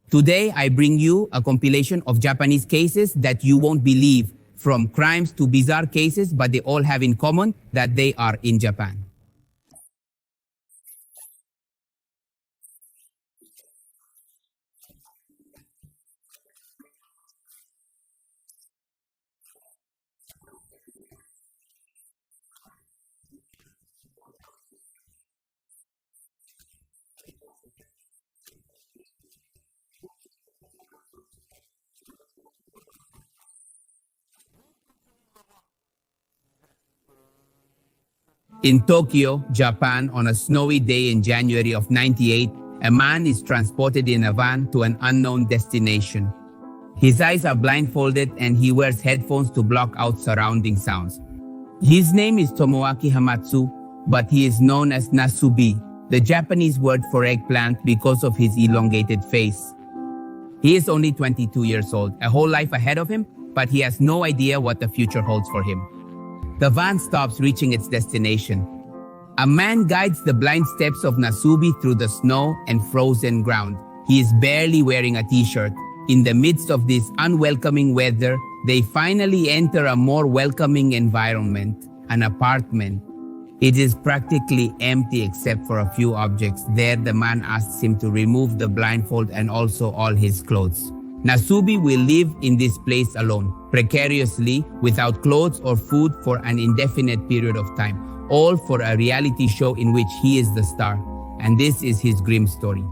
Today, I bring you a compilation of Japanese cases that you won't believe, from crimes to bizarre cases, but they all have in common that they are in Japan. In Tokyo, Japan, on a snowy day in January of '98, a man is transported in a van to an unknown destination. His eyes are blindfolded and he wears headphones to block out surrounding sounds. His name is Tomoaki Hamatsu, but he is known as Nasubi, the Japanese word for eggplant, because of his elongated face. He is only 22 years old, a whole life ahead of him, but he has no idea what the future holds for him. The van stops, reaching its destination. A man guides the blind steps of Nasubi through the snow and frozen ground. He is barely wearing a t-shirt. In the midst of this unwelcoming weather, they finally enter a more welcoming environment, an apartment. It is practically empty except for a few objects. There, the man asks him to remove the blindfold and also all his clothes. Nasubi will live in this place alone, precariously, without clothes or food for an indefinite period of time, all for a reality show in which he is the star. And this is his grim story.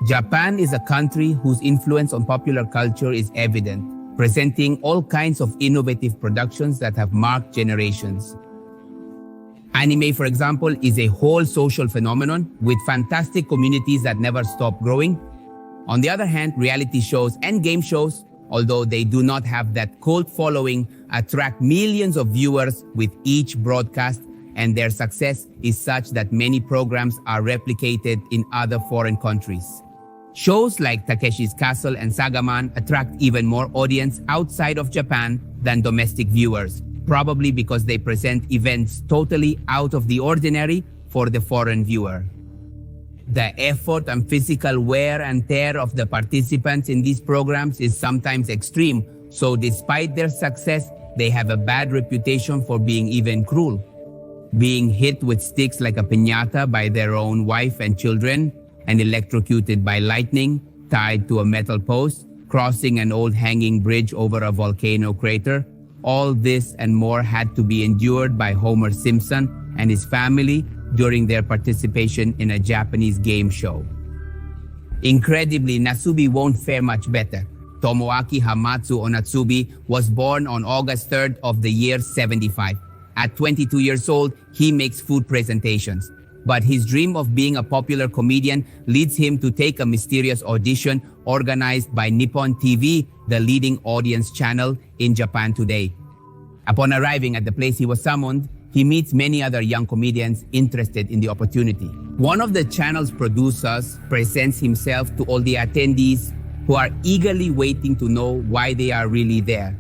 Japan is a country whose influence on popular culture is evident, presenting all kinds of innovative productions that have marked generations. Anime, for example, is a whole social phenomenon with fantastic communities that never stop growing. On the other hand, reality shows and game shows, although they do not have that cult following, attract millions of viewers with each broadcast, and their success is such that many programs are replicated in other foreign countries. Shows like Takeshi's Castle and Sagaman attract even more audience outside of Japan than domestic viewers, probably because they present events totally out of the ordinary for the foreign viewer. The effort and physical wear and tear of the participants in these programs is sometimes extreme, so despite their success, they have a bad reputation for being even cruel. Being hit with sticks like a piñata by their own wife and children, and electrocuted by lightning, tied to a metal post, crossing an old hanging bridge over a volcano crater. All this and more had to be endured by Homer Simpson and his family during their participation in a Japanese game show. Incredibly, Nasubi won't fare much better. Tomoaki Hamatsu Onatsubi was born on August 3rd of the year 75. At 22 years old, he makes food presentations. But his dream of being a popular comedian leads him to take a mysterious audition organized by Nippon TV, the leading audience channel in Japan today. Upon arriving at the place he was summoned, he meets many other young comedians interested in the opportunity. One of the channel's producers presents himself to all the attendees who are eagerly waiting to know why they are really there.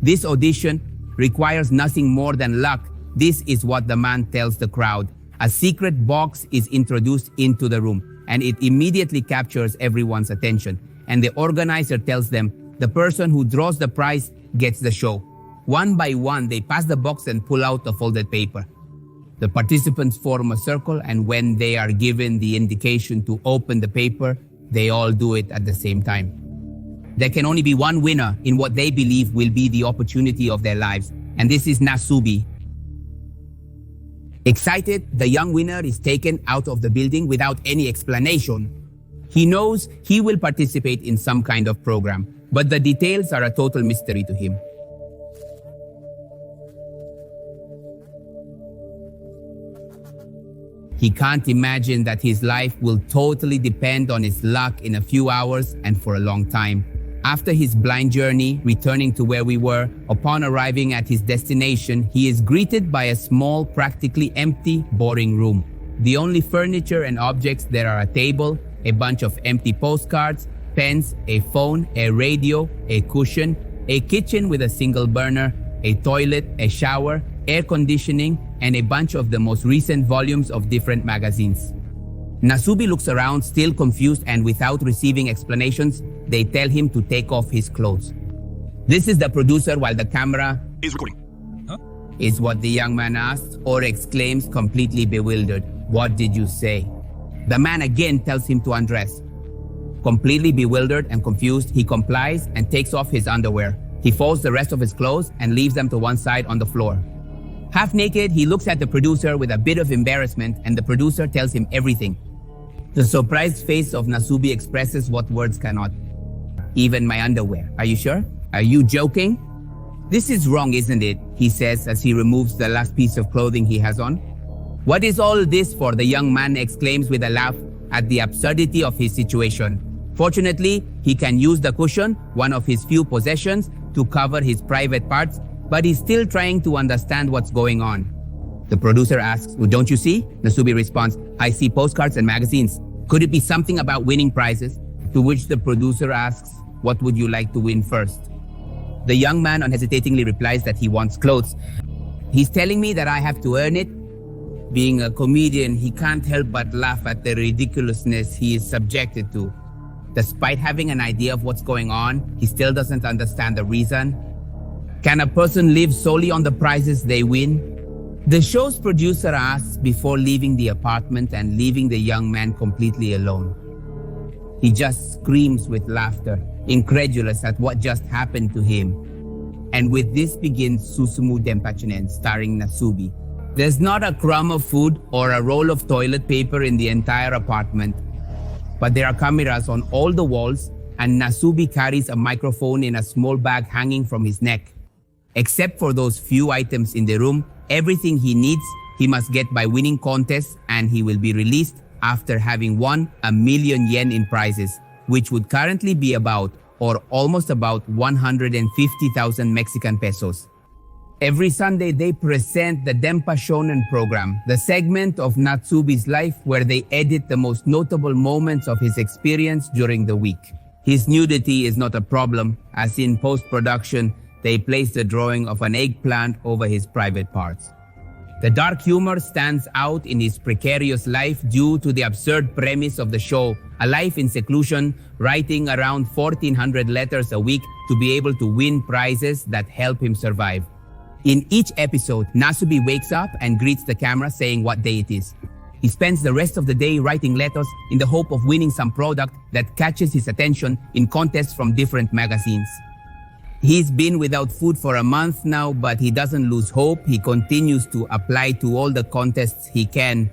This audition requires nothing more than luck. This is what the man tells the crowd. A secret box is introduced into the room, and it immediately captures everyone's attention. And the organizer tells them the person who draws the prize gets the show. One by one, they pass the box and pull out a folded paper. The participants form a circle, and when they are given the indication to open the paper, they all do it at the same time. There can only be one winner in what they believe will be the opportunity of their lives, and this is Nasubi. Excited, the young winner is taken out of the building without any explanation. He knows he will participate in some kind of program, but the details are a total mystery to him. He can't imagine that his life will totally depend on his luck in a few hours and for a long time. After his blind journey, returning to where we were, upon arriving at his destination, he is greeted by a small, practically empty, boring room. The only furniture and objects there are a table, a bunch of empty postcards, pens, a phone, a radio, a cushion, a kitchen with a single burner, a toilet, a shower, air conditioning, and a bunch of the most recent volumes of different magazines. Nasubi looks around, still confused, and without receiving explanations, they tell him to take off his clothes. This is the producer while the camera is recording. is what the young man asks or exclaims, completely bewildered. What did you say? The man again tells him to undress. Completely bewildered and confused, he complies and takes off his underwear. He folds the rest of his clothes and leaves them to one side on the floor. Half naked, he looks at the producer with a bit of embarrassment, and the producer tells him everything. The surprised face of Nasubi expresses what words cannot. Even my underwear. Are you sure? Are you joking? This is wrong, isn't it? He says as he removes the last piece of clothing he has on. What is all this for? The young man exclaims with a laugh at the absurdity of his situation. Fortunately, he can use the cushion, one of his few possessions, to cover his private parts, but he's still trying to understand what's going on. The producer asks, "Well, don't you see?" Nasubi responds, "I see postcards and magazines. Could it be something about winning prizes?" To which the producer asks, "What would you like to win first?" The young man unhesitatingly replies that he wants clothes. "He's telling me that I have to earn it." Being a comedian, he can't help but laugh at the ridiculousness he is subjected to. Despite having an idea of what's going on, he still doesn't understand the reason. Can a person live solely on the prizes they win? The show's producer asks before leaving the apartment and leaving the young man completely alone. He just screams with laughter, incredulous at what just happened to him. And with this begins Susumu Denpachinen, starring Nasubi. There's not a crumb of food or a roll of toilet paper in the entire apartment, but there are cameras on all the walls, and Nasubi carries a microphone in a small bag hanging from his neck. Except for those few items in the room, everything he needs, he must get by winning contests, and he will be released after having won 1,000,000 yen in prizes, which would currently be about, or almost about, 150,000 Mexican pesos. Every Sunday, they present the Denpa Shonen program, the segment of Natsubi's life where they edit the most notable moments of his experience during the week. His nudity is not a problem, as in post-production, they place the drawing of an eggplant over his private parts. The dark humor stands out in his precarious life due to the absurd premise of the show, a life in seclusion, writing around 1,400 letters a week to be able to win prizes that help him survive. In each episode, Nasubi wakes up and greets the camera saying what day it is. He spends the rest of the day writing letters in the hope of winning some product that catches his attention in contests from different magazines. He's been without food for a month now, but he doesn't lose hope. He continues to apply to all the contests he can.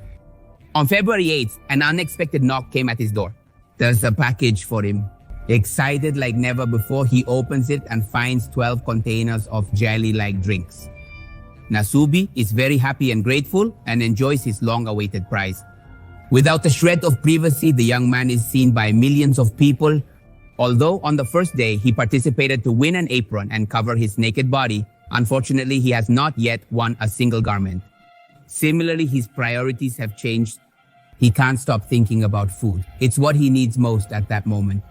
On February 8th, an unexpected knock came at his door. There's a package for him. Excited like never before, he opens it and finds 12 containers of jelly-like drinks. Nasubi is very happy and grateful and enjoys his long-awaited prize. Without a shred of privacy, the young man is seen by millions of people. Although on the first day, he participated to win an apron and cover his naked body, unfortunately, he has not yet won a single garment. Similarly, his priorities have changed. He can't stop thinking about food. It's what he needs most at that moment.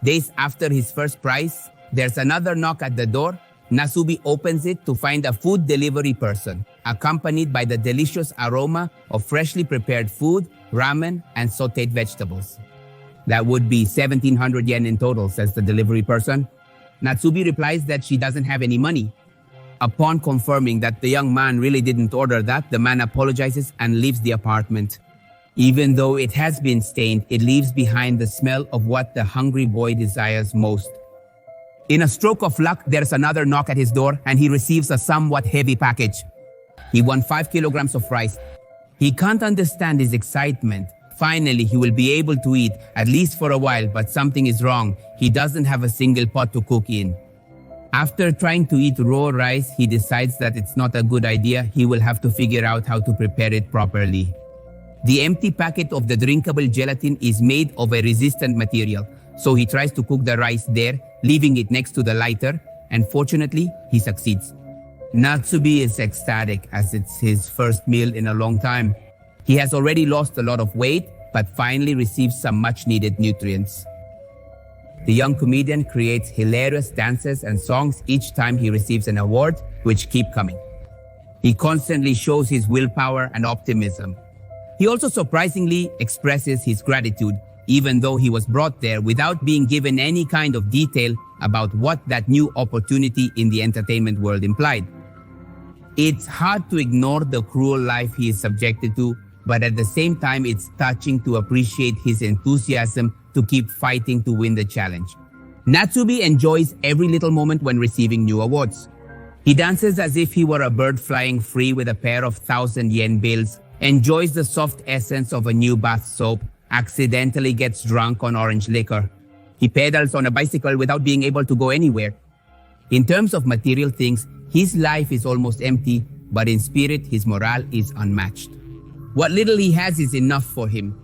Days after his first prize, there's another knock at the door. Nasubi opens it to find a food delivery person, accompanied by the delicious aroma of freshly prepared food, ramen, and sautéed vegetables. That would be 1,700 yen in total, says the delivery person. Natsubi replies that she doesn't have any money. Upon confirming that the young man really didn't order that, the man apologizes and leaves the apartment. Even though it has been stained, it leaves behind the smell of what the hungry boy desires most. In a stroke of luck, there's another knock at his door and he receives a somewhat heavy package. He won 5 kilograms of rice. He can't understand his excitement. Finally, he will be able to eat, at least for a while, but something is wrong. He doesn't have a single pot to cook in. After trying to eat raw rice, he decides that it's not a good idea. He will have to figure out how to prepare it properly. The empty packet of the drinkable gelatin is made of a resistant material, so he tries to cook the rice there, leaving it next to the lighter, and fortunately, he succeeds. Natsubi is ecstatic as it's his first meal in a long time. He has already lost a lot of weight, but finally receives some much-needed nutrients. The young comedian creates hilarious dances and songs each time he receives an award, which keep coming. He constantly shows his willpower and optimism. He also surprisingly expresses his gratitude, even though he was brought there without being given any kind of detail about what that new opportunity in the entertainment world implied. It's hard to ignore the cruel life he is subjected to, but at the same time, it's touching to appreciate his enthusiasm to keep fighting to win the challenge. Nasubi enjoys every little moment when receiving new awards. He dances as if he were a bird flying free with a pair of 1,000 yen bills, enjoys the soft essence of a new bath soap, accidentally gets drunk on orange liquor. He pedals on a bicycle without being able to go anywhere. In terms of material things, his life is almost empty, but in spirit, his morale is unmatched. What little he has is enough for him.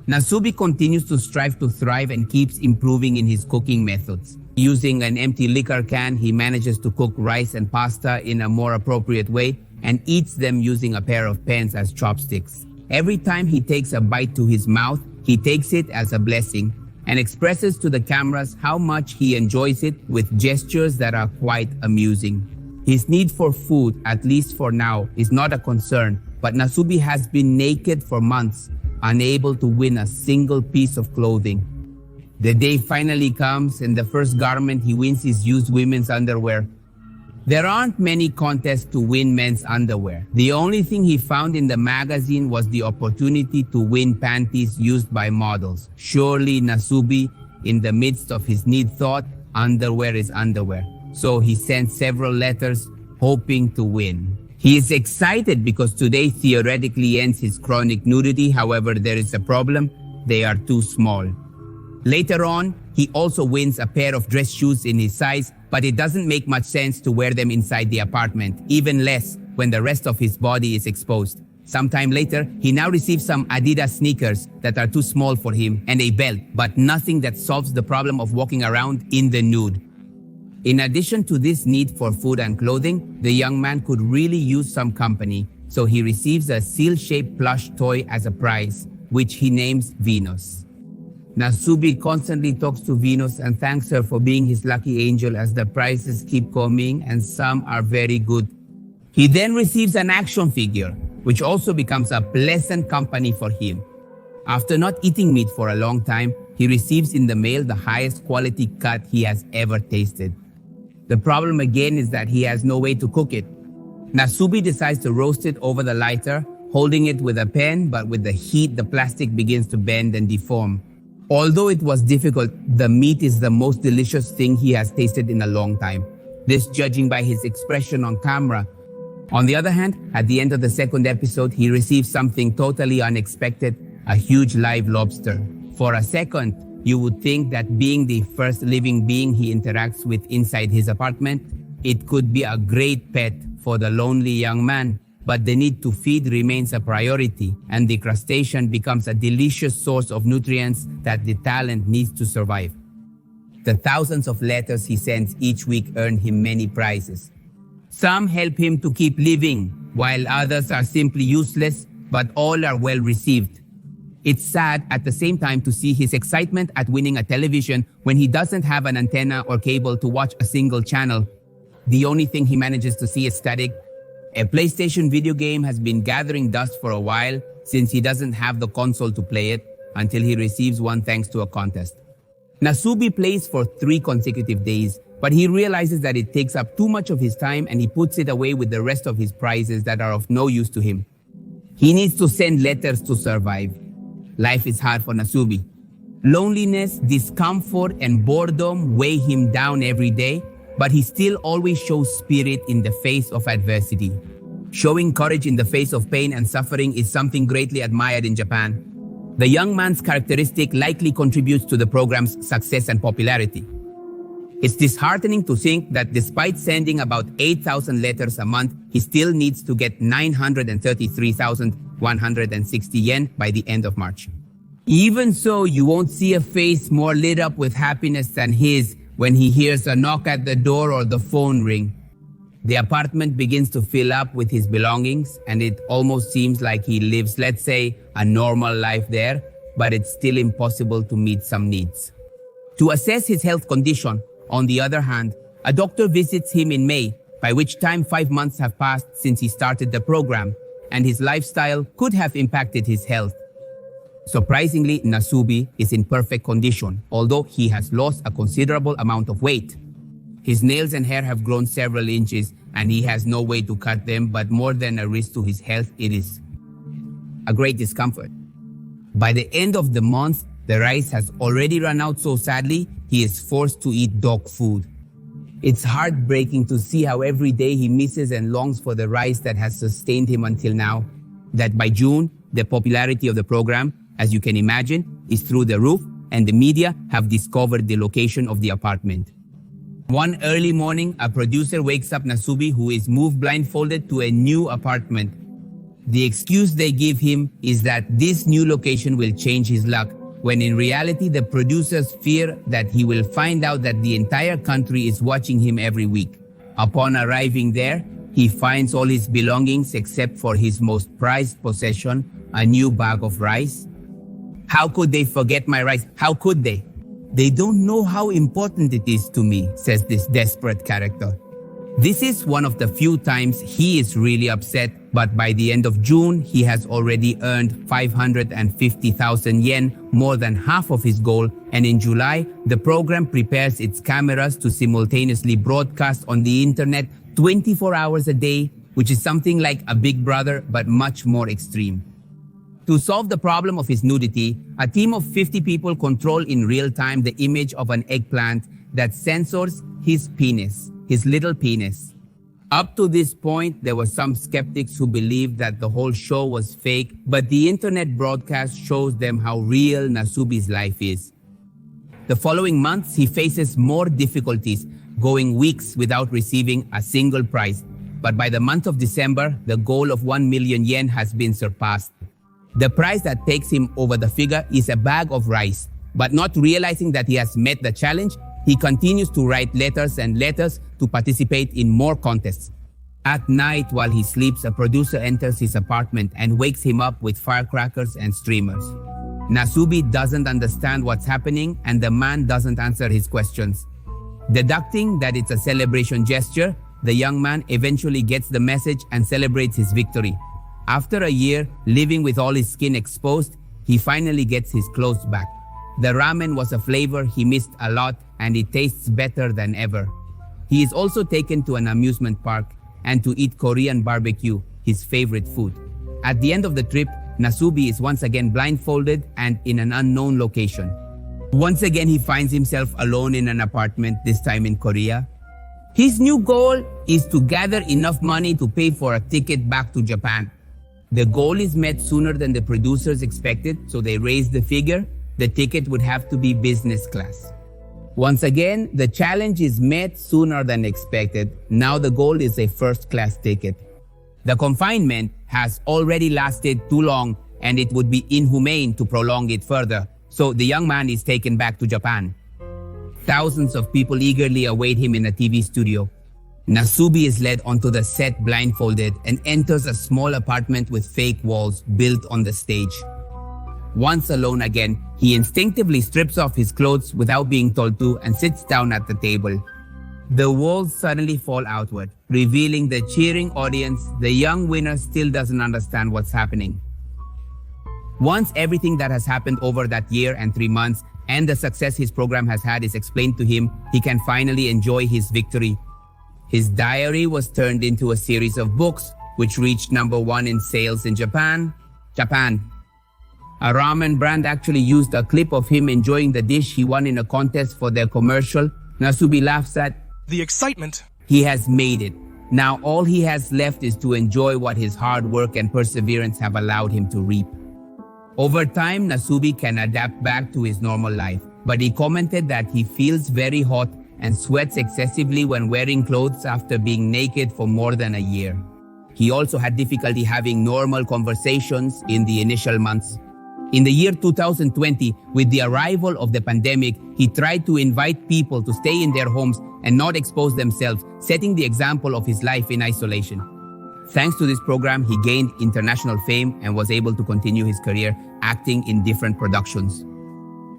Nasubi continues to strive to thrive and keeps improving in his cooking methods. Using an empty liquor can, he manages to cook rice and pasta in a more appropriate way and eats them using a pair of pens as chopsticks. Every time he takes a bite to his mouth, he takes it as a blessing and expresses to the cameras how much he enjoys it with gestures that are quite amusing. His need for food, at least for now, is not a concern, but Nasubi has been naked for months, unable to win a single piece of clothing. The day finally comes and the first garment he wins is used women's underwear. There aren't many contests to win men's underwear. The only thing he found in the magazine was the opportunity to win panties used by models. Surely Nasubi, in the midst of his need, thought underwear is underwear. So he sent several letters hoping to win. He is excited because today theoretically ends his chronic nudity. However, there is a problem. They are too small. Later on, he also wins a pair of dress shoes in his size, but it doesn't make much sense to wear them inside the apartment, even less when the rest of his body is exposed. Sometime later, he now receives some Adidas sneakers that are too small for him and a belt, but nothing that solves the problem of walking around in the nude. In addition to this need for food and clothing, the young man could really use some company, so he receives a seal-shaped plush toy as a prize, which he names Venus. Nasubi constantly talks to Venus and thanks her for being his lucky angel as the prizes keep coming and some are very good. He then receives an action figure, which also becomes a pleasant company for him. After not eating meat for a long time, he receives in the mail the highest quality cut he has ever tasted. The problem again is that he has no way to cook it. Nasubi decides to roast it over the lighter, holding it with a pen, but with the heat, the plastic begins to bend and deform. Although it was difficult, the meat is the most delicious thing he has tasted in a long time. This judging by his expression on camera. On the other hand, at the end of the second episode, he receives something totally unexpected, a huge live lobster. For a second, you would think that being the first living being he interacts with inside his apartment, it could be a great pet for the lonely young man. But the need to feed remains a priority, and the crustacean becomes a delicious source of nutrients that the talent needs to survive. The thousands of letters he sends each week earn him many prizes. Some help him to keep living, while others are simply useless, but all are well received. It's sad at the same time to see his excitement at winning a television when he doesn't have an antenna or cable to watch a single channel. The only thing he manages to see is static. A PlayStation video game has been gathering dust for a while since he doesn't have the console to play it until he receives one thanks to a contest. Nasubi plays for 3 consecutive days, but he realizes that it takes up too much of his time and he puts it away with the rest of his prizes that are of no use to him. He needs to send letters to survive. Life is hard for Nasubi. Loneliness, discomfort, and boredom weigh him down every day, but he still always shows spirit in the face of adversity. Showing courage in the face of pain and suffering is something greatly admired in Japan. The young man's characteristic likely contributes to the program's success and popularity. It's disheartening to think that despite sending about 8,000 letters a month, he still needs to get 933,160 yen by the end of March. Even so, you won't see a face more lit up with happiness than his when he hears a knock at the door or the phone ring. The apartment begins to fill up with his belongings, and it almost seems like he lives, let's say, a normal life there, but it's still impossible to meet some needs. To assess his health condition, on the other hand, a doctor visits him in May, by which time 5 months have passed since he started the program, and his lifestyle could have impacted his health. Surprisingly, Nasubi is in perfect condition, although he has lost a considerable amount of weight. His nails and hair have grown several inches, and he has no way to cut them, but more than a risk to his health, it is a great discomfort. By the end of the month, the rice has already run out, so sadly, he is forced to eat dog food. It's heartbreaking to see how every day he misses and longs for the rice that has sustained him until now. That by June, the popularity of the program, as you can imagine, is through the roof, and the media have discovered the location of the apartment. One early morning, a producer wakes up Nasubi, who is moved blindfolded to a new apartment. The excuse they give him is that this new location will change his luck, when in reality the producers fear that he will find out that the entire country is watching him every week. Upon arriving there, he finds all his belongings except for his most prized possession, a new bag of rice. How could they forget my rice? How could they? They don't know how important it is to me, says this desperate character. This is one of the few times he is really upset, but by the end of June, he has already earned 550,000 yen, more than half of his goal, and in July, the program prepares its cameras to simultaneously broadcast on the internet 24 hours a day, which is something like a Big Brother, but much more extreme. To solve the problem of his nudity, a team of 50 people control in real time the image of an eggplant that censors his penis, his little penis. Up to this point, there were some skeptics who believed that the whole show was fake, but the internet broadcast shows them how real Nasubi's life is. The following months, he faces more difficulties, going weeks without receiving a single prize. But by the month of December, the goal of 1 million yen has been surpassed. The prize that takes him over the figure is a bag of rice. But not realizing that he has met the challenge, he continues to write letters and letters to participate in more contests. At night, while he sleeps, a producer enters his apartment and wakes him up with firecrackers and streamers. Nasubi doesn't understand what's happening, and the man doesn't answer his questions. Deducting that it's a celebration gesture, the young man eventually gets the message and celebrates his victory. After a year living with all his skin exposed, he finally gets his clothes back. The ramen was a flavor he missed a lot, and it tastes better than ever. He is also taken to an amusement park and to eat Korean barbecue, his favorite food. At the end of the trip, Nasubi is once again blindfolded and in an unknown location. Once again, he finds himself alone in an apartment, this time in Korea. His new goal is to gather enough money to pay for a ticket back to Japan. The goal is met sooner than the producers expected, so they raise the figure. The ticket would have to be business class. Once again, the challenge is met sooner than expected. Now the goal is a first-class ticket. The confinement has already lasted too long, and it would be inhumane to prolong it further. So the young man is taken back to Japan. Thousands of people eagerly await him in a TV studio. Nasubi is led onto the set blindfolded and enters a small apartment with fake walls built on the stage. Once alone again, he instinctively strips off his clothes without being told to and sits down at the table. The walls suddenly fall outward, revealing the cheering audience. The young winner still doesn't understand what's happening. Once everything that has happened over that year and 3 months and the success his program has had is explained to him, he can finally enjoy his victory. His diary was turned into a series of books, which reached #1 in sales in Japan. A ramen brand actually used a clip of him enjoying the dish he won in a contest for their commercial. Nasubi laughs at the excitement. He has made it. Now all he has left is to enjoy what his hard work and perseverance have allowed him to reap. Over time, Nasubi can adapt back to his normal life, but he commented that he feels very hot and sweats excessively when wearing clothes after being naked for more than a year. He also had difficulty having normal conversations in the initial months. In the year 2020, with the arrival of the pandemic, he tried to invite people to stay in their homes and not expose themselves, setting the example of his life in isolation. Thanks to this program, he gained international fame and was able to continue his career acting in different productions.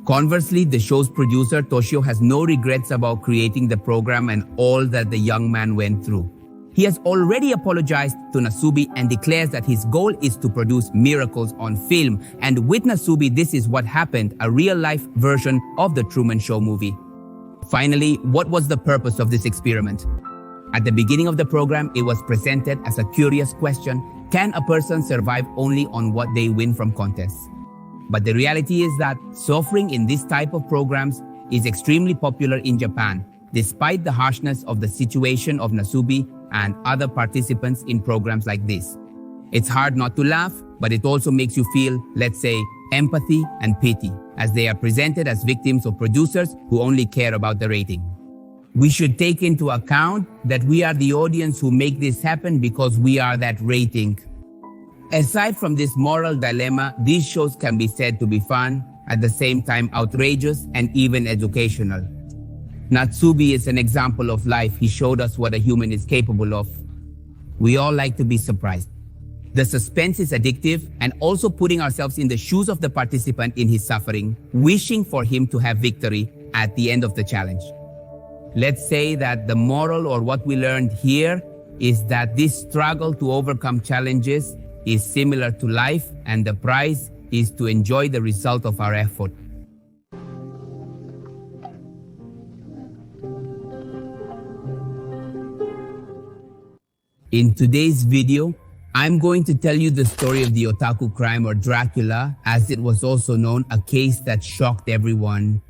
Conversely, the show's producer, Toshio, has no regrets about creating the program and all that the young man went through. He has already apologized to Nasubi and declares that his goal is to produce miracles on film. And with Nasubi, this is what happened, a real-life version of the Truman Show movie. Finally, what was the purpose of this experiment? At the beginning of the program, it was presented as a curious question: can a person survive only on what they win from contests? But the reality is that suffering in this type of programs is extremely popular in Japan, despite the harshness of the situation of Nasubi and other participants in programs like this. It's hard not to laugh, but it also makes you feel, let's say, empathy and pity, as they are presented as victims of producers who only care about the rating. We should take into account that we are the audience who make this happen because we are that rating. Aside from this moral dilemma, these shows can be said to be fun, at the same time outrageous and even educational. Nasubi is an example of life. He showed us what a human is capable of. We all like to be surprised. The suspense is addictive, and also putting ourselves in the shoes of the participant in his suffering, wishing for him to have victory at the end of the challenge. Let's say that the moral, or what we learned here, is that this struggle to overcome challenges is similar to life, and the prize is to enjoy the result of our effort. In today's video, I'm going to tell you the story of the otaku crime, or Dracula, as it was also known, a case that shocked everyone.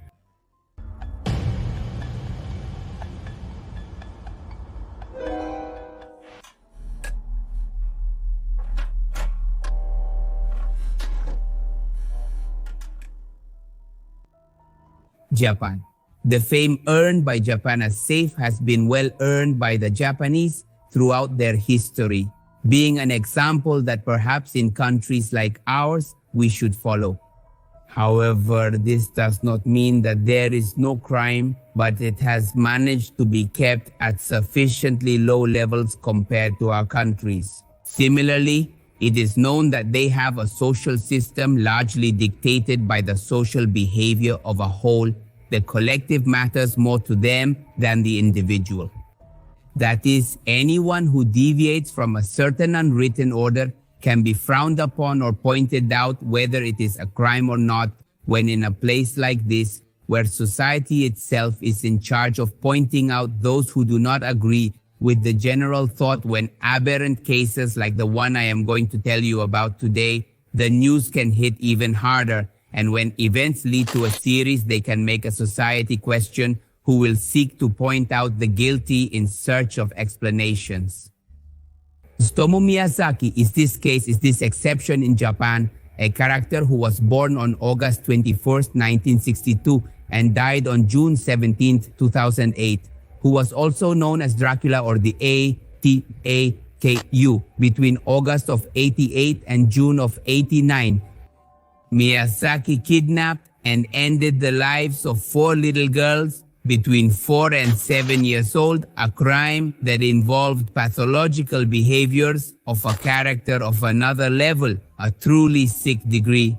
Japan. The fame earned by Japan as safe has been well earned by the Japanese throughout their history, being an example that perhaps in countries like ours we should follow. However, this does not mean that there is no crime, but it has managed to be kept at sufficiently low levels compared to our countries. Similarly, it is known that they have a social system largely dictated by the social behavior of a whole. The collective matters more to them than the individual. That is, anyone who deviates from a certain unwritten order can be frowned upon or pointed out, whether it is a crime or not, when in a place like this, where society itself is in charge of pointing out those who do not agree with the general thought. When aberrant cases like the one I am going to tell you about today, the news can hit even harder, and when events lead to a series, they can make a society question who will seek to point out the guilty in search of explanations. Tsutomu Miyazaki is this exception in Japan, a character who was born on August 21st, 1962 and died on June 17th, 2008, who was also known as Dracula, or the ATAKU, between August of 88 and June of 89. Miyazaki kidnapped and ended the lives of 4 little girls between 4 and 7 years old, a crime that involved pathological behaviors of a character of another level, a truly sick degree.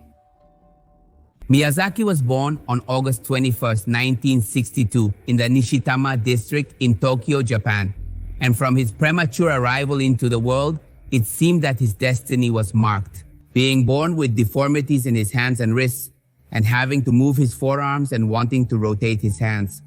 Miyazaki was born on August 21st, 1962 in the Nishitama district in Tokyo, Japan. And from his premature arrival into the world, it seemed that his destiny was marked. Being born with deformities in his hands and wrists, and having to move his forearms and wanting to rotate his hands.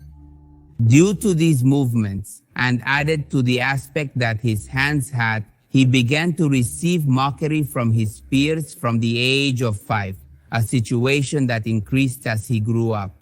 Due to these movements, and added to the aspect that his hands had, he began to receive mockery from his peers from the age of 5, a situation that increased as he grew up.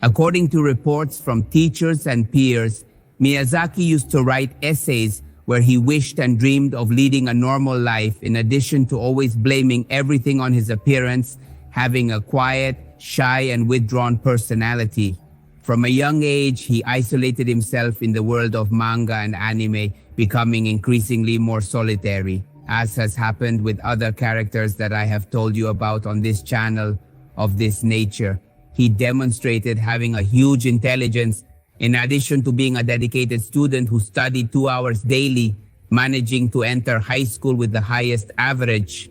According to reports from teachers and peers, Miyazaki used to write essays where he wished and dreamed of leading a normal life, in addition to always blaming everything on his appearance, having a quiet, shy, and withdrawn personality. From a young age, he isolated himself in the world of manga and anime, becoming increasingly more solitary, as has happened with other characters that I have told you about on this channel of this nature. He demonstrated having a huge intelligence, in addition to being a dedicated student who studied 2 hours daily, managing to enter high school with the highest average.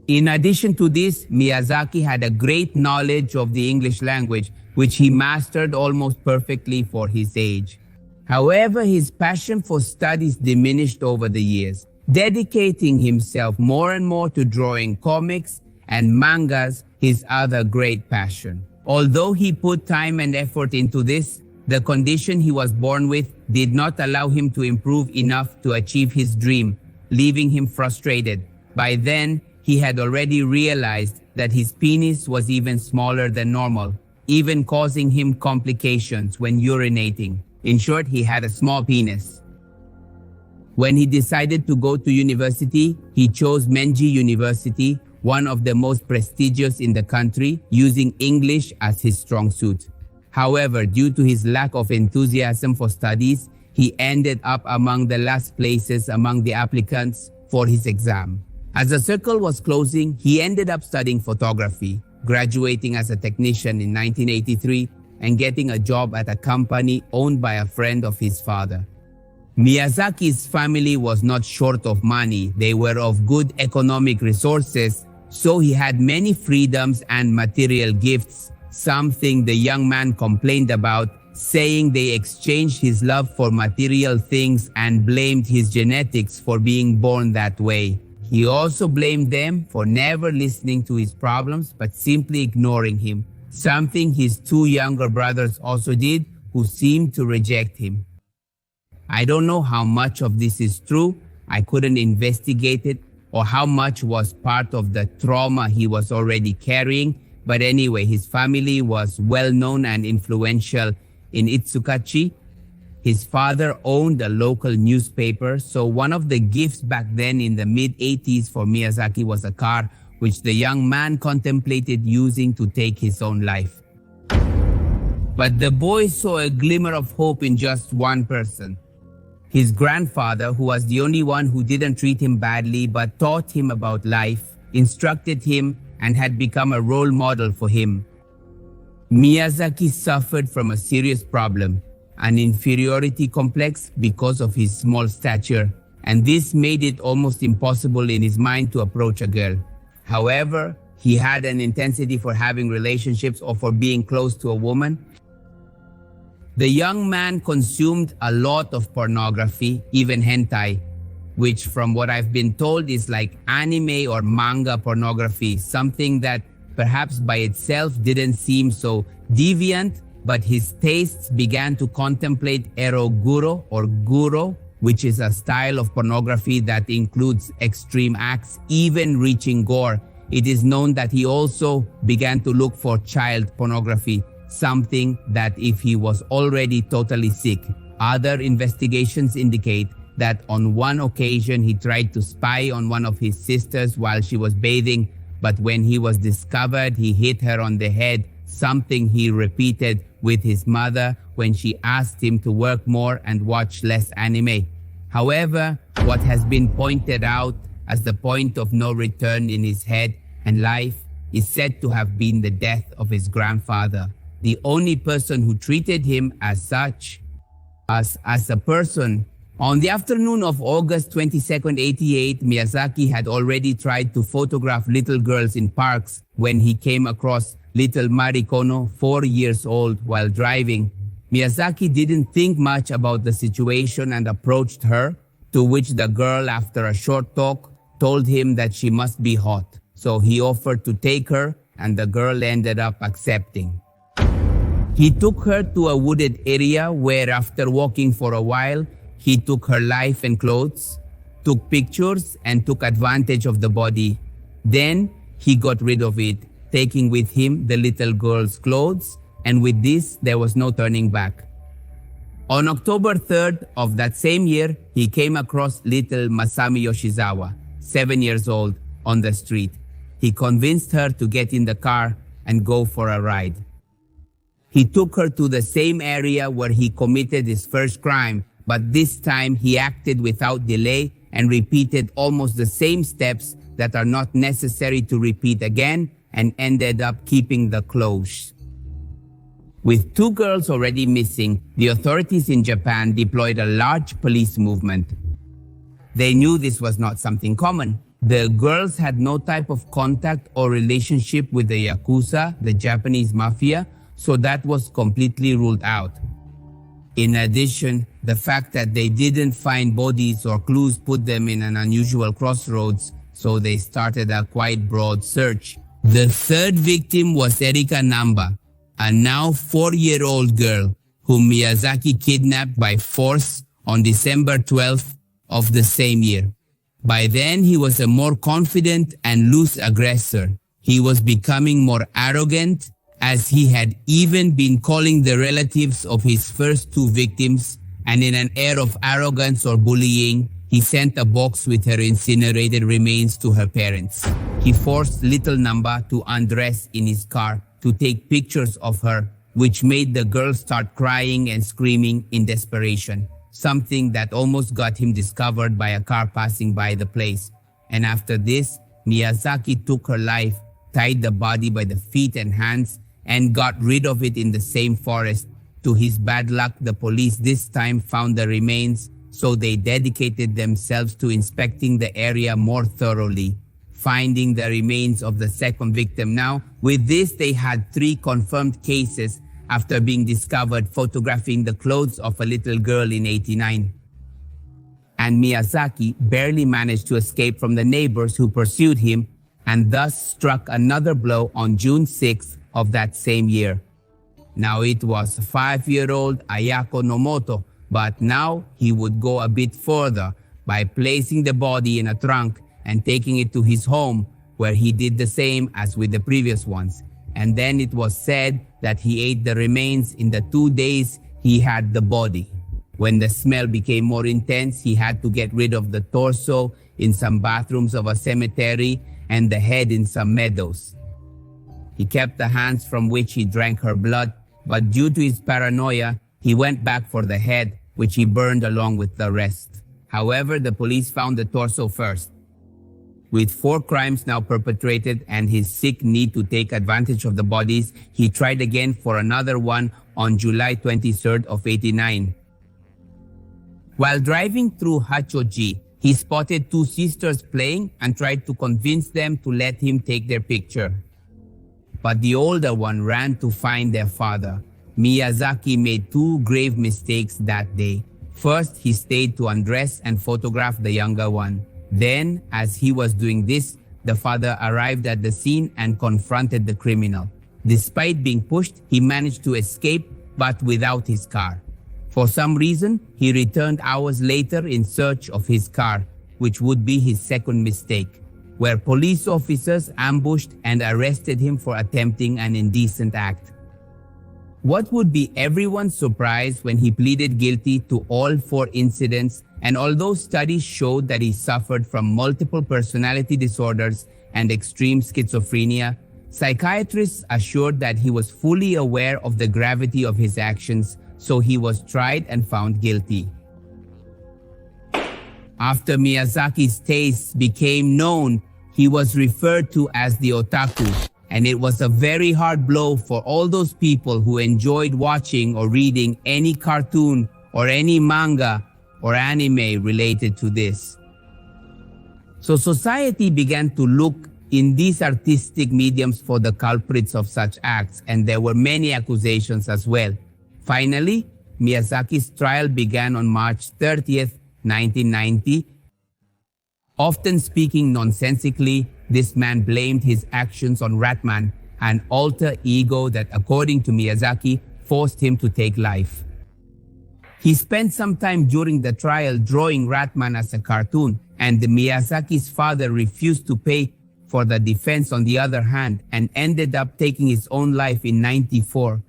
In addition to this, Miyazaki had a great knowledge of the English language, which he mastered almost perfectly for his age. However, his passion for studies diminished over the years, dedicating himself more and more to drawing comics and mangas, his other great passion. Although he put time and effort into this, the condition he was born with did not allow him to improve enough to achieve his dream, leaving him frustrated. By then, he had already realized that his penis was even smaller than normal, even causing him complications when urinating. In short, he had a small penis. When he decided to go to university, he chose Menji University, one of the most prestigious in the country, using English as his strong suit. However, due to his lack of enthusiasm for studies, he ended up among the last places among the applicants for his exam. As the circle was closing, he ended up studying photography, graduating as a technician in 1983 and getting a job at a company owned by a friend of his father. Miyazaki's family was not short of money. They were of good economic resources, so he had many freedoms and material gifts, something the young man complained about, saying they exchanged his love for material things and blamed his genetics for being born that way. He also blamed them for never listening to his problems but simply ignoring him, something his two younger brothers also did, who seemed to reject him. I don't know how much of this is true. I couldn't investigate it, or how much was part of the trauma he was already carrying. But anyway, his family was well known and influential in Itsukachi. His father owned a local newspaper, so one of the gifts back then in the mid-80s for Miyazaki was a car, which the young man contemplated using to take his own life. But the boy saw a glimmer of hope in just one person. His grandfather, who was the only one who didn't treat him badly but taught him about life, instructed him, and had become a role model for him. Miyazaki suffered from a serious problem, an inferiority complex because of his small stature, and this made it almost impossible in his mind to approach a girl. However, he had an intensity for having relationships or for being close to a woman. The young man consumed a lot of pornography, even hentai, which from what I've been told is like anime or manga pornography, something that perhaps by itself didn't seem so deviant, but his tastes began to contemplate eroguro or guro, which is a style of pornography that includes extreme acts, even reaching gore. It is known that he also began to look for child pornography, something that if he was already totally sick. Other investigations indicate that on one occasion he tried to spy on one of his sisters while she was bathing, but when he was discovered, he hit her on the head, something he repeated with his mother when she asked him to work more and watch less anime. However, what has been pointed out as the point of no return in his head and life is said to have been the death of his grandfather, the only person who treated him as such, as a person. On the afternoon of August 22nd, 1988, Miyazaki had already tried to photograph little girls in parks when he came across little Marikono, 4 years old, while driving. Miyazaki didn't think much about the situation and approached her, to which the girl, after a short talk, told him that she must be hot. So he offered to take her, and the girl ended up accepting. He took her to a wooded area where, after walking for a while, he took her life and clothes, took pictures, and took advantage of the body. Then he got rid of it, taking with him the little girl's clothes, and with this there was no turning back. On October 3rd of that same year, he came across little Masami Yoshizawa, 7 years old, on the street. He convinced her to get in the car and go for a ride. He took her to the same area where he committed his first crime, but this time he acted without delay and repeated almost the same steps that are not necessary to repeat again, and ended up keeping the clothes. With 2 girls already missing, the authorities in Japan deployed a large police movement. They knew this was not something common. The girls had no type of contact or relationship with the Yakuza, the Japanese mafia, so that was completely ruled out. In addition, the fact that they didn't find bodies or clues put them in an unusual crossroads, so they started a quite broad search. The third victim was Erika Namba, a now 4-year-old girl whom Miyazaki kidnapped by force on December 12th of the same year. By then, he was a more confident and loose aggressor. He was becoming more arrogant, as he had even been calling the relatives of his first 2 victims, and in an air of arrogance or bullying, he sent a box with her incinerated remains to her parents. He forced little Namba to undress in his car to take pictures of her, which made the girl start crying and screaming in desperation, something that almost got him discovered by a car passing by the place. And after this, Miyazaki took her life, tied the body by the feet and hands, and got rid of it in the same forest. To his bad luck, the police this time found the remains, so they dedicated themselves to inspecting the area more thoroughly, finding the remains of the second victim. Now, with this, they had 3 confirmed cases after being discovered photographing the clothes of a little girl in '89. And Miyazaki barely managed to escape from the neighbors who pursued him, and thus struck another blow on June 6th of that same year. Now it was 5-year-old Ayako Nomoto, but now he would go a bit further by placing the body in a trunk and taking it to his home, where he did the same as with the previous ones. And then it was said that he ate the remains in the 2 days he had the body. When the smell became more intense, he had to get rid of the torso in some bathrooms of a cemetery and the head in some meadows. He kept the hands from which he drank her blood, but due to his paranoia, he went back for the head, which he burned along with the rest. However, the police found the torso first. With 4 crimes now perpetrated and his sick need to take advantage of the bodies, he tried again for another one on July 23rd of '89. While driving through Hachoji, he spotted 2 sisters playing and tried to convince them to let him take their picture. But the older one ran to find their father. Miyazaki made 2 grave mistakes that day. First, he stayed to undress and photograph the younger one. Then, as he was doing this, the father arrived at the scene and confronted the criminal. Despite being pushed, he managed to escape, but without his car. For some reason, he returned hours later in search of his car, which would be his second mistake, where police officers ambushed and arrested him for attempting an indecent act. What would be everyone's surprise when he pleaded guilty to all 4 incidents, and although studies showed that he suffered from multiple personality disorders and extreme schizophrenia, psychiatrists assured that he was fully aware of the gravity of his actions, so he was tried and found guilty. After Miyazaki's tastes became known, he was referred to as the otaku, and it was a very hard blow for all those people who enjoyed watching or reading any cartoon or any manga or anime related to this. So society began to look in these artistic mediums for the culprits of such acts, and there were many accusations as well. Finally, Miyazaki's trial began on March 30th, 1990. Often speaking nonsensically, this man blamed his actions on Ratman, an alter ego that, according to Miyazaki, forced him to take life. He spent some time during the trial drawing Ratman as a cartoon, and Miyazaki's father refused to pay for the defense on the other hand, and ended up taking his own life in '94.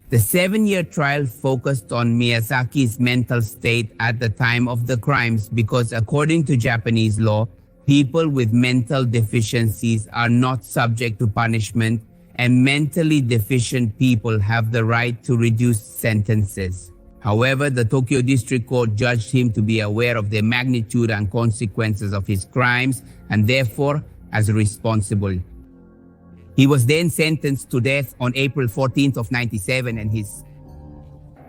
The 7-year trial focused on Miyazaki's mental state at the time of the crimes because, according to Japanese law, people with mental deficiencies are not subject to punishment, and mentally deficient people have the right to reduced sentences. However, the Tokyo District Court judged him to be aware of the magnitude and consequences of his crimes, and therefore as responsible. He was then sentenced to death on April 14th of '97, and his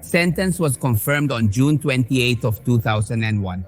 sentence was confirmed on June 28th of 2001.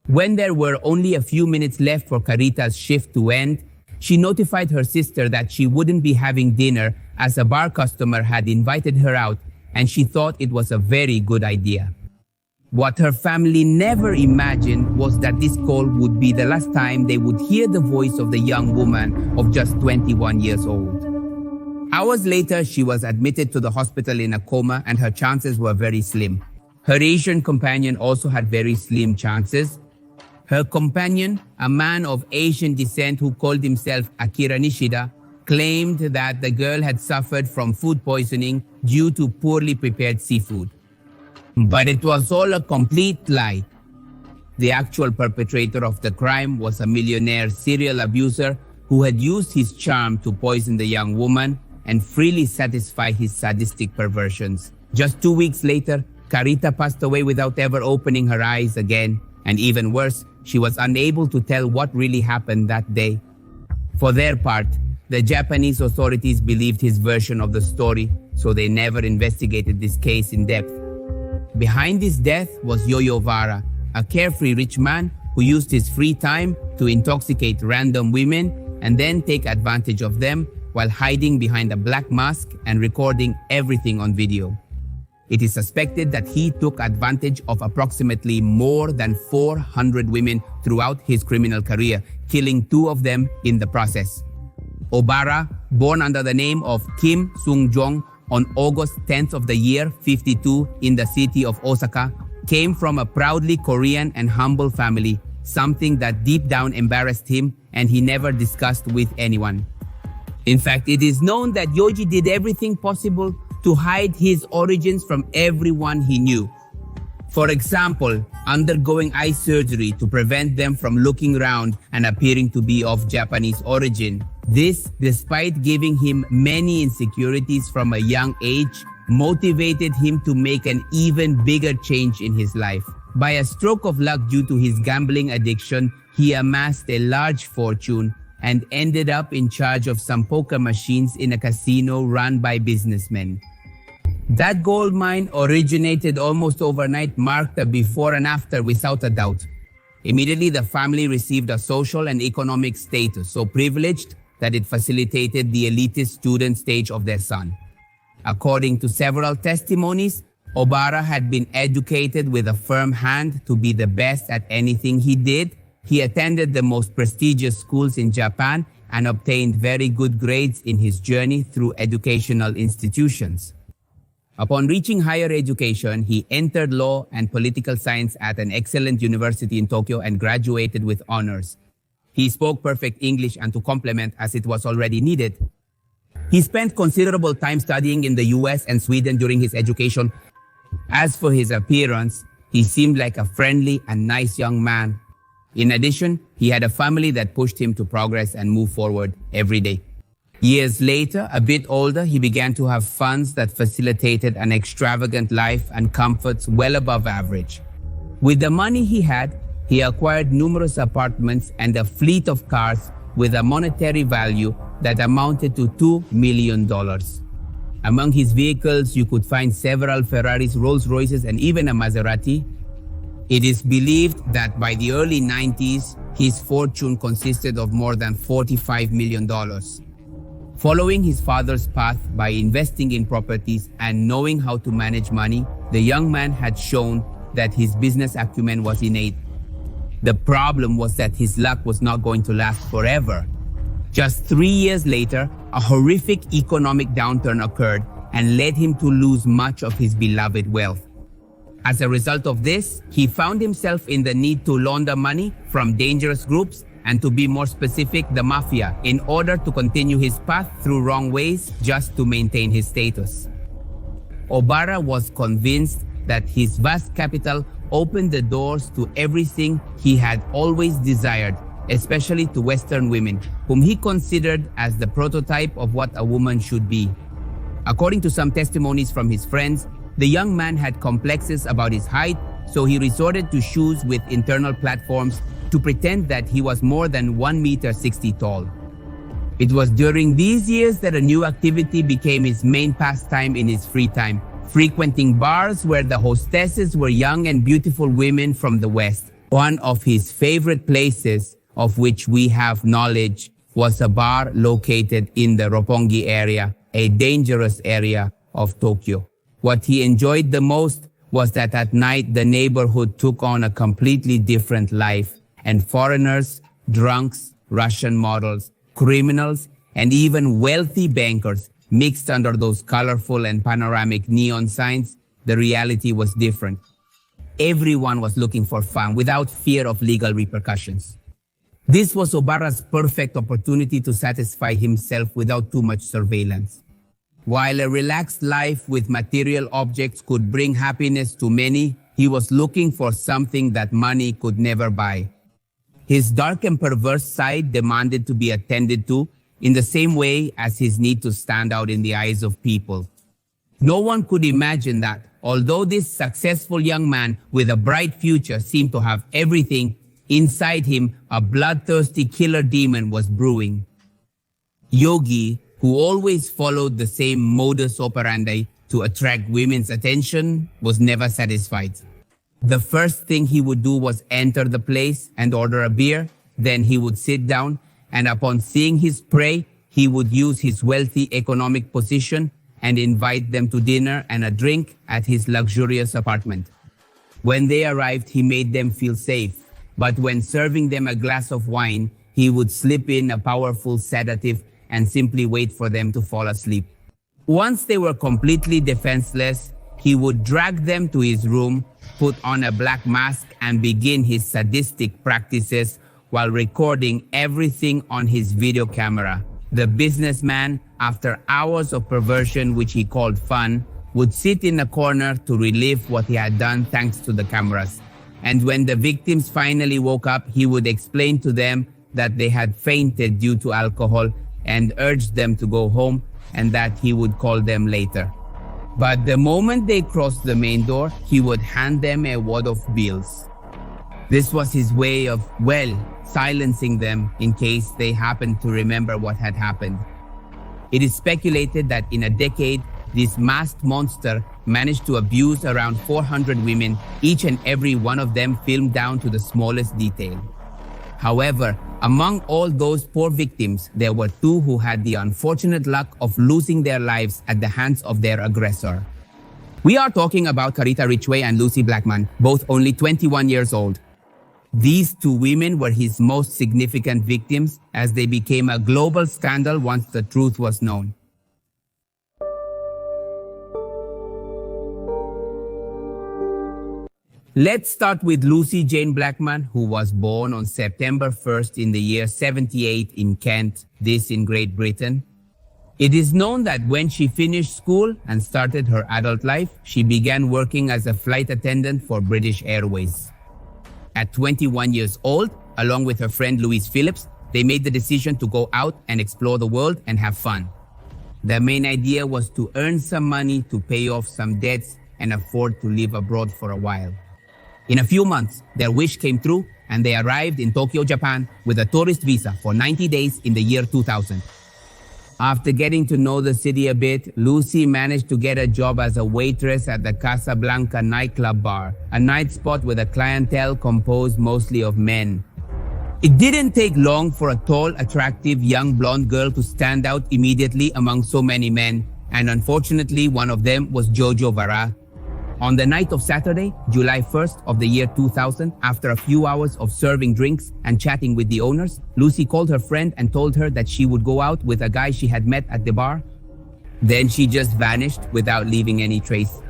When there were only a few minutes left for Carita's shift to end, she notified her sister that she wouldn't be having dinner as a bar customer had invited her out, and she thought it was a very good idea. What her family never imagined was that this call would be the last time they would hear the voice of the young woman of just 21 years old. Hours later, she was admitted to the hospital in a coma, and her chances were very slim. Her Asian companion also had very slim chances. Her companion, a man of Asian descent who called himself Akira Nishida, claimed that the girl had suffered from food poisoning due to poorly prepared seafood. But it was all a complete lie. The actual perpetrator of the crime was a millionaire serial abuser who had used his charm to poison the young woman and freely satisfy his sadistic perversions. Just 2 weeks later, Carita passed away without ever opening her eyes again, and even worse, she was unable to tell what really happened that day. For their part, the Japanese authorities believed his version of the story, so they never investigated this case in depth. Behind his death was Jojo Vara, a carefree rich man who used his free time to intoxicate random women and then take advantage of them while hiding behind a black mask and recording everything on video. It is suspected that he took advantage of approximately more than 400 women throughout his criminal career, killing 2 of them in the process. Obara, born under the name of Kim Sung-jong on August 10th of the year 52 in the city of Osaka, came from a proudly Korean and humble family, something that deep down embarrassed him and he never discussed with anyone. In fact, it is known that Yoji did everything possible to hide his origins from everyone he knew. For example, undergoing eye surgery to prevent them from looking around and appearing to be of Japanese origin. This, despite giving him many insecurities from a young age, motivated him to make an even bigger change in his life. By a stroke of luck due to his gambling addiction, he amassed a large fortune and ended up in charge of some poker machines in a casino run by businessmen. That gold mine originated almost overnight marked a before and after without a doubt. Immediately, the family received a social and economic status so privileged that it facilitated the elitist student stage of their son. According to several testimonies, Obara had been educated with a firm hand to be the best at anything he did. He attended the most prestigious schools in Japan and obtained very good grades in his journey through educational institutions. Upon reaching higher education, he entered law and political science at an excellent university in Tokyo and graduated with honors. He spoke perfect English, and to complement, as it was already needed. He spent considerable time studying in the US and Sweden during his education. As for his appearance, he seemed like a friendly and nice young man. In addition, he had a family that pushed him to progress and move forward every day. Years later, a bit older, he began to have funds that facilitated an extravagant life and comforts well above average. With the money he had, he acquired numerous apartments and a fleet of cars with a monetary value that amounted to $2 million. Among his vehicles, you could find several Ferraris, Rolls-Royces, and even a Maserati. It is believed that by the early 90s, his fortune consisted of more than $45 million. Following his father's path by investing in properties and knowing how to manage money, the young man had shown that his business acumen was innate. The problem was that his luck was not going to last forever. Just 3 years later, a horrific economic downturn occurred and led him to lose much of his beloved wealth. As a result of this, he found himself in the need to launder money from dangerous groups and, to be more specific, the mafia, in order to continue his path through wrong ways just to maintain his status. Obara was convinced that his vast capital opened the doors to everything he had always desired, especially to Western women, whom he considered as the prototype of what a woman should be. According to some testimonies from his friends, the young man had complexes about his height, so he resorted to shoes with internal platforms to pretend that he was more than 1.60 meters tall. It was during these years that a new activity became his main pastime in his free time, frequenting bars where the hostesses were young and beautiful women from the West. One of his favorite places, of which we have knowledge, was a bar located in the Roppongi area, a dangerous area of Tokyo. What he enjoyed the most was that at night the neighborhood took on a completely different life, and foreigners, drunks, Russian models, criminals, and even wealthy bankers mixed under those colorful and panoramic neon signs. The reality was different. Everyone was looking for fun without fear of legal repercussions. This was Obara's perfect opportunity to satisfy himself without too much surveillance. While a relaxed life with material objects could bring happiness to many, he was looking for something that money could never buy. His dark and perverse side demanded to be attended to in the same way as his need to stand out in the eyes of people. No one could imagine that, although this successful young man with a bright future seemed to have everything, inside him a bloodthirsty killer demon was brewing. Yogi, who always followed the same modus operandi to attract women's attention, was never satisfied. The first thing he would do was enter the place and order a beer. Then he would sit down, and upon seeing his prey, he would use his wealthy economic position and invite them to dinner and a drink at his luxurious apartment. When they arrived, he made them feel safe, but when serving them a glass of wine, he would slip in a powerful sedative and simply wait for them to fall asleep. Once they were completely defenseless, he would drag them to his room, put on a black mask, and begin his sadistic practices while recording everything on his video camera. The businessman, after hours of perversion which he called fun, would sit in a corner to relive what he had done thanks to the cameras. And when the victims finally woke up, he would explain to them that they had fainted due to alcohol and urged them to go home and that he would call them later. But the moment they crossed the main door, he would hand them a wad of bills. This was his way of, silencing them in case they happened to remember what had happened. It is speculated that in a decade, this masked monster managed to abuse around 400 women, each and every one of them filmed down to the smallest detail. However, among all those poor victims, there were two who had the unfortunate luck of losing their lives at the hands of their aggressor. We are talking about Carita Ridgway and Lucy Blackman, both only 21 years old. These two women were his most significant victims, as they became a global scandal once the truth was known. Let's start with Lucy Jane Blackman, who was born on September 1st in the year 78 in Kent, this in Great Britain. It is known that when she finished school and started her adult life, she began working as a flight attendant for British Airways. At 21 years old, along with her friend Louise Phillips, they made the decision to go out and explore the world and have fun. Their main idea was to earn some money to pay off some debts and afford to live abroad for a while. In a few months, their wish came true and they arrived in Tokyo, Japan with a tourist visa for 90 days in the year 2000. After getting to know the city a bit, Lucy managed to get a job as a waitress at the Casablanca nightclub bar, a night spot with a clientele composed mostly of men. It didn't take long for a tall, attractive, young blonde girl to stand out immediately among so many men, and unfortunately one of them was Jojo Vara. On the night of Saturday, July 1st of the year 2000, after a few hours of serving drinks and chatting with the owners, Lucy called her friend and told her that she would go out with a guy she had met at the bar. Then she just vanished without leaving any trace.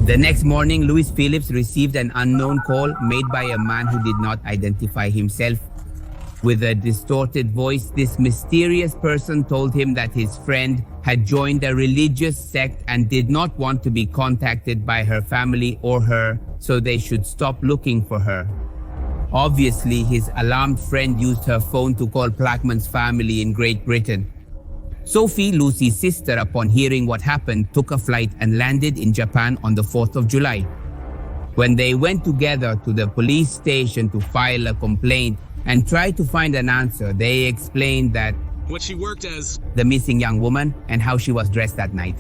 The next morning, Louis Phillips received an unknown call made by a man who did not identify himself. With a distorted voice, this mysterious person told him that his friend had joined a religious sect and did not want to be contacted by her family or her, so they should stop looking for her. Obviously, his alarmed friend used her phone to call Blackman's family in Great Britain. Sophie, Lucy's sister, upon hearing what happened, took a flight and landed in Japan on the 4th of July. When they went together to the police station to file a complaint and tried to find an answer, they explained that what she worked as the missing young woman and how she was dressed that night.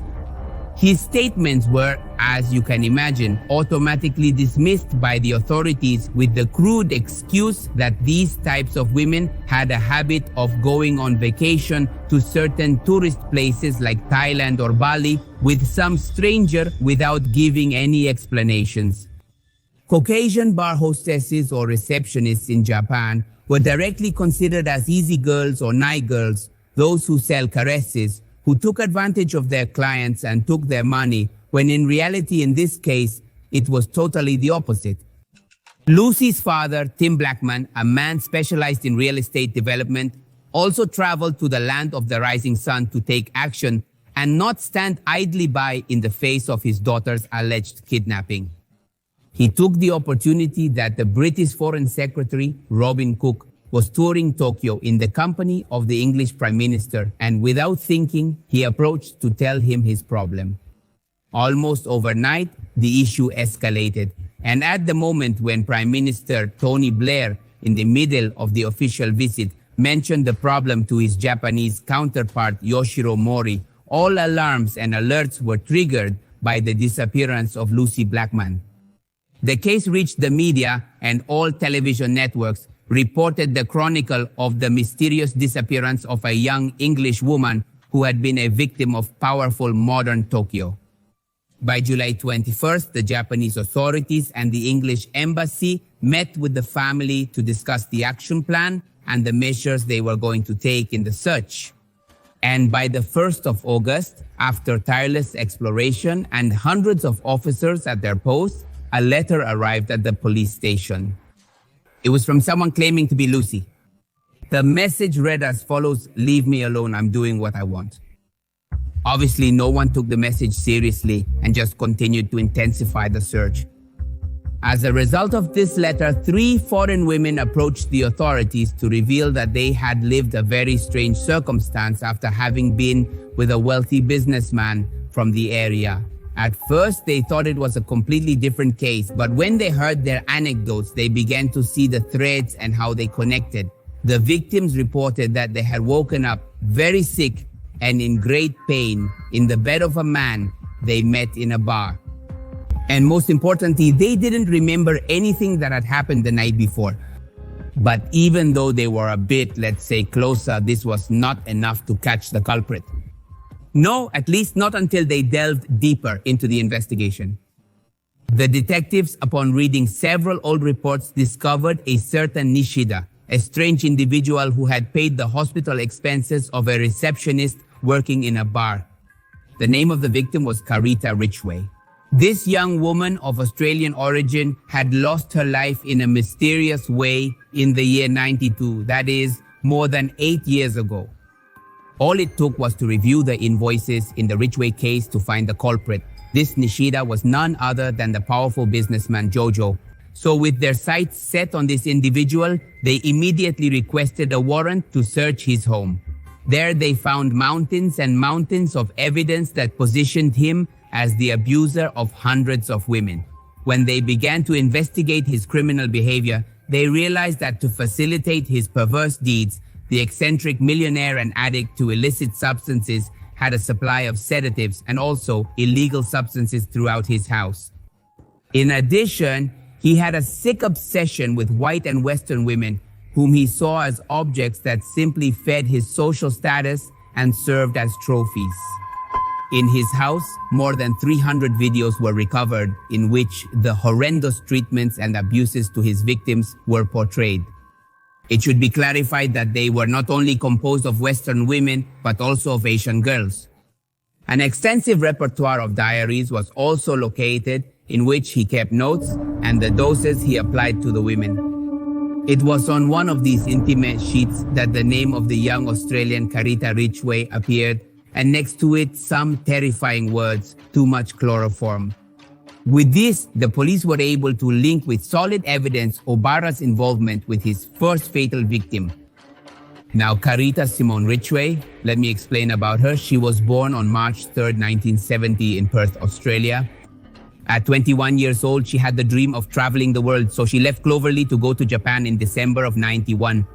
His statements were, as you can imagine, automatically dismissed by the authorities with the crude excuse that these types of women had a habit of going on vacation to certain tourist places like Thailand or Bali with some stranger without giving any explanations. Caucasian bar hostesses or receptionists in Japan were directly considered as easy girls or night girls, those who sell caresses, who took advantage of their clients and took their money, when in reality, in this case, it was totally the opposite. Lucy's father, Tim Blackman, a man specialized in real estate development, also traveled to the land of the rising sun to take action and not stand idly by in the face of his daughter's alleged kidnapping. He took the opportunity that the British Foreign Secretary, Robin Cook, was touring Tokyo in the company of the English Prime Minister, and without thinking, he approached to tell him his problem. Almost overnight, the issue escalated, and at the moment when Prime Minister Tony Blair, in the middle of the official visit, mentioned the problem to his Japanese counterpart Yoshiro Mori, all alarms and alerts were triggered by the disappearance of Lucy Blackman. The case reached the media, and all television networks reported the chronicle of the mysterious disappearance of a young English woman who had been a victim of powerful modern Tokyo. By July 21st, the Japanese authorities and the English embassy met with the family to discuss the action plan and the measures they were going to take in the search. And by the 1st of August, after tireless exploration and hundreds of officers at their posts, a letter arrived at the police station. It was from someone claiming to be Lucy. The message read as follows: "Leave me alone, I'm doing what I want." Obviously, no one took the message seriously and just continued to intensify the search. As a result of this letter, 3 foreign women approached the authorities to reveal that they had lived a very strange circumstance after having been with a wealthy businessman from the area. At first, they thought it was a completely different case, but when they heard their anecdotes, they began to see the threads and how they connected. The victims reported that they had woken up very sick and in great pain in the bed of a man they met in a bar. And most importantly, they didn't remember anything that had happened the night before. But even though they were a bit, let's say, closer, this was not enough to catch the culprit. No, at least not until they delved deeper into the investigation. The detectives, upon reading several old reports, discovered a certain Nishida, a strange individual who had paid the hospital expenses of a receptionist working in a bar. The name of the victim was Carita Ridgway. This young woman of Australian origin had lost her life in a mysterious way in the year 92, that is, more than 8 years ago. All it took was to review the invoices in the Ridgway case to find the culprit. This Nishida was none other than the powerful businessman Jojo. So with their sights set on this individual, they immediately requested a warrant to search his home. There they found mountains and mountains of evidence that positioned him as the abuser of hundreds of women. When they began to investigate his criminal behavior, they realized that to facilitate his perverse deeds, the eccentric millionaire and addict to illicit substances had a supply of sedatives and also illegal substances throughout his house. In addition, he had a sick obsession with white and Western women, whom he saw as objects that simply fed his social status and served as trophies. In his house, more than 300 videos were recovered in which the horrendous treatments and abuses to his victims were portrayed. It should be clarified that they were not only composed of Western women, but also of Asian girls. An extensive repertoire of diaries was also located in which he kept notes and the doses he applied to the women. It was on one of these intimate sheets that the name of the young Australian Carita Ridgway appeared, and next to it some terrifying words: "too much chloroform." With this, the police were able to link with solid evidence Obara's involvement with his first fatal victim. Now, Carita Simone Ridgway, let me explain about her. She was born on March 3rd, 1970 in Perth, Australia. At 21 years old, she had the dream of traveling the world, so she left Cloverleaf to go to Japan in December of 91.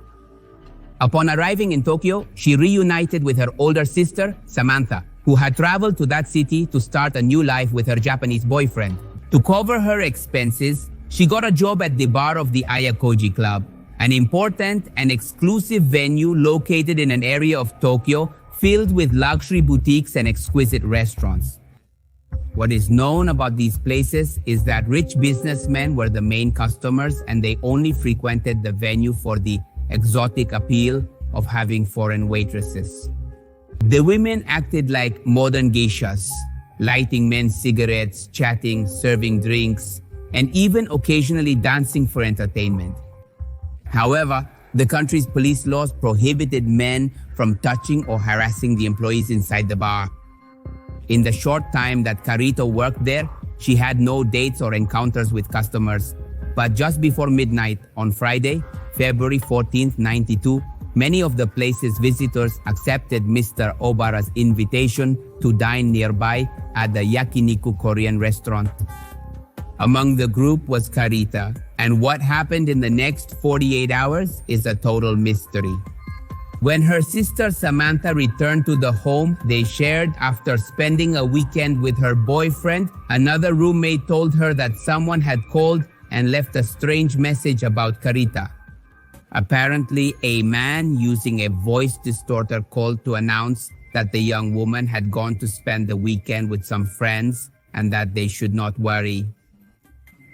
Upon arriving in Tokyo, she reunited with her older sister, Samantha, who had traveled to that city to start a new life with her Japanese boyfriend. To cover her expenses, she got a job at the bar of the Ayakoji Club, an important and exclusive venue located in an area of Tokyo filled with luxury boutiques and exquisite restaurants. What is known about these places is that rich businessmen were the main customers and they only frequented the venue for the exotic appeal of having foreign waitresses. The women acted like modern geishas, lighting men's cigarettes, chatting, serving drinks, and even occasionally dancing for entertainment. However, the country's police laws prohibited men from touching or harassing the employees inside the bar. In the short time that Carito worked there, she had no dates or encounters with customers. But just before midnight on Friday, February 14th, 92, many of the place's visitors accepted Mr. Obara's invitation to dine nearby at the Yakiniku Korean restaurant. Among the group was Carita, and what happened in the next 48 hours is a total mystery. When her sister Samantha returned to the home they shared after spending a weekend with her boyfriend, another roommate told her that someone had called and left a strange message about Carita. Apparently, a man using a voice distorter called to announce that the young woman had gone to spend the weekend with some friends and that they should not worry.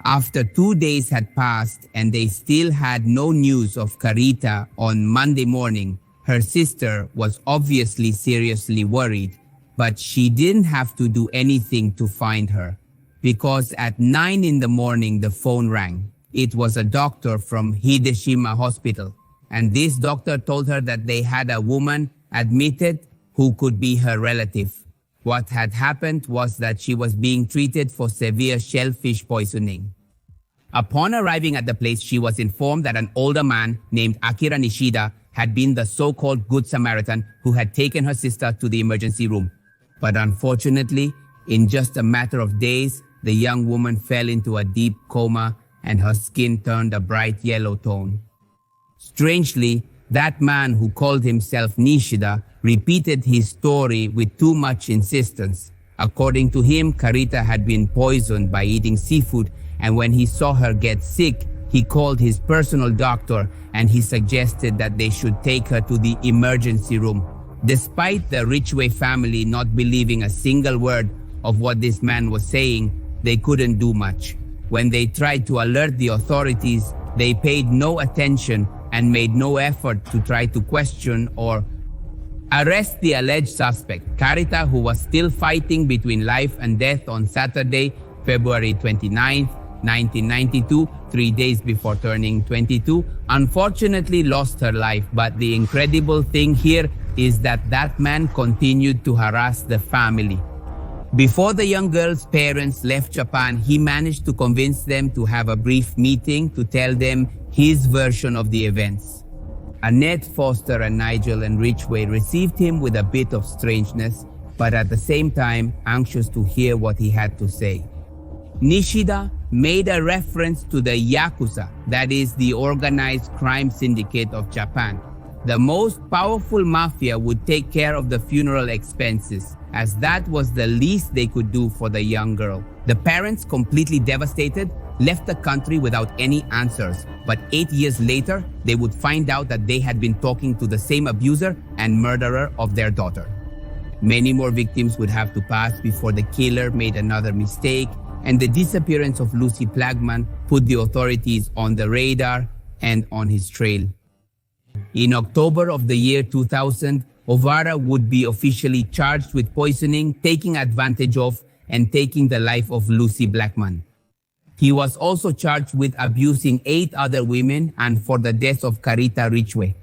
After 2 days had passed and they still had no news of Carita on Monday morning, her sister was obviously seriously worried, but she didn't have to do anything to find her, because at 9 in the morning the phone rang. It was a doctor from Hideshima Hospital, and this doctor told her that they had a woman admitted who could be her relative. What had happened was that she was being treated for severe shellfish poisoning. Upon arriving at the place, she was informed that an older man named Akira Nishida had been the so-called Good Samaritan who had taken her sister to the emergency room. But unfortunately, in just a matter of days, the young woman fell into a deep coma and her skin turned a bright yellow tone. Strangely, that man who called himself Nishida repeated his story with too much insistence. According to him, Carita had been poisoned by eating seafood, and when he saw her get sick, he called his personal doctor and he suggested that they should take her to the emergency room. Despite the Ridgway family not believing a single word of what this man was saying, they couldn't do much. When they tried to alert the authorities, they paid no attention and made no effort to try to question or arrest the alleged suspect, Carita, who was still fighting between life and death on Saturday, February 29, 1992, 3 days before turning 22, unfortunately lost her life. But the incredible thing here is that that man continued to harass the family. Before the young girl's parents left Japan, he managed to convince them to have a brief meeting to tell them his version of the events. Annette Foster and Nigel and Ridgway received him with a bit of strangeness, but at the same time anxious to hear what he had to say. Nishida made a reference to the Yakuza, that is the organized crime syndicate of Japan. The most powerful mafia would take care of the funeral expenses, as that was the least they could do for the young girl. The parents, completely devastated, left the country without any answers. But 8 years later, they would find out that they had been talking to the same abuser and murderer of their daughter. Many more victims would have to pass before the killer made another mistake, and the disappearance of Lucy Plagman put the authorities on the radar and on his trail. In October of the year 2000, Vara would be officially charged with poisoning, taking advantage of, and taking the life of Lucy Blackman. He was also charged with abusing 8 other women and for the death of Carita Ridgway.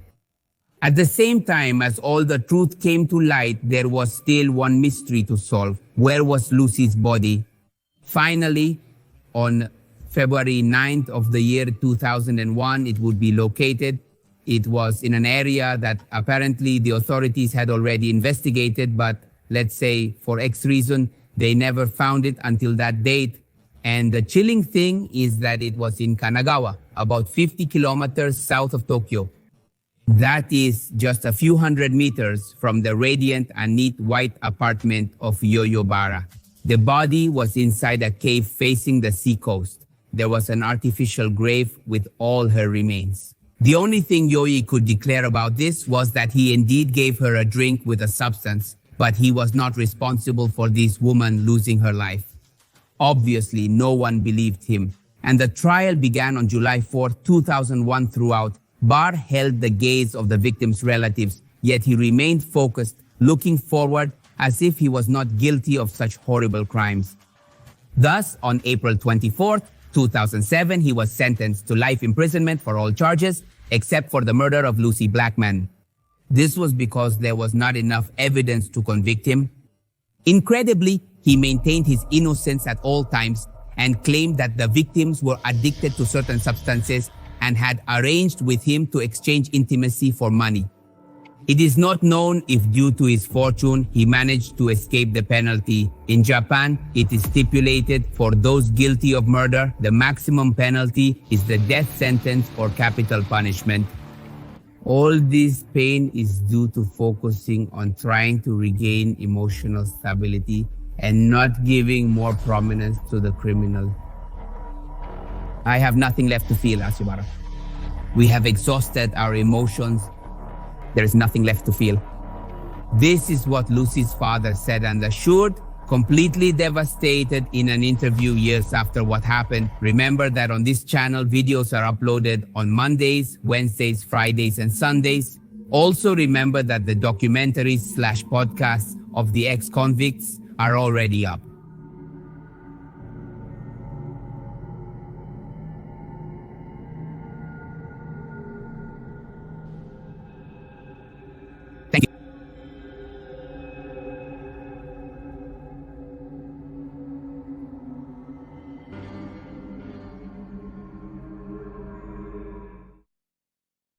At the same time as all the truth came to light, there was still one mystery to solve. Where was Lucy's body? Finally, on February 9th of the year 2001, it would be located. It was in an area that apparently the authorities had already investigated, but let's say for X reason, they never found it until that date. And the chilling thing is that it was in Kanagawa, about 50 kilometers south of Tokyo. That is just a few hundred meters from the radiant and neat white apartment of Jojo Vara. The body was inside a cave facing the seacoast. There was an artificial grave with all her remains. The only thing Yoi could declare about this was that he indeed gave her a drink with a substance, but he was not responsible for this woman losing her life. Obviously, no one believed him, and the trial began on July 4, 2001 throughout. Barr held the gaze of the victims' relatives, yet he remained focused, looking forward as if he was not guilty of such horrible crimes. Thus, on April 24, 2007, he was sentenced to life imprisonment for all charges, except for the murder of Lucy Blackman. This was because there was not enough evidence to convict him. Incredibly, he maintained his innocence at all times and claimed that the victims were addicted to certain substances and had arranged with him to exchange intimacy for money. It is not known if due to his fortune, he managed to escape the penalty. In Japan, it is stipulated for those guilty of murder, the maximum penalty is the death sentence or capital punishment. All this pain is due to focusing on trying to regain emotional stability and not giving more prominence to the criminal. I have nothing left to feel, Asubara. We have exhausted our emotions. There is nothing left to feel. This is what Lucy's father said, and assured, completely devastated in an interview years after what happened. Remember that on this channel, videos are uploaded on Mondays, Wednesdays, Fridays, and Sundays. Also remember that the documentaries/podcasts of the ex-convicts are already up.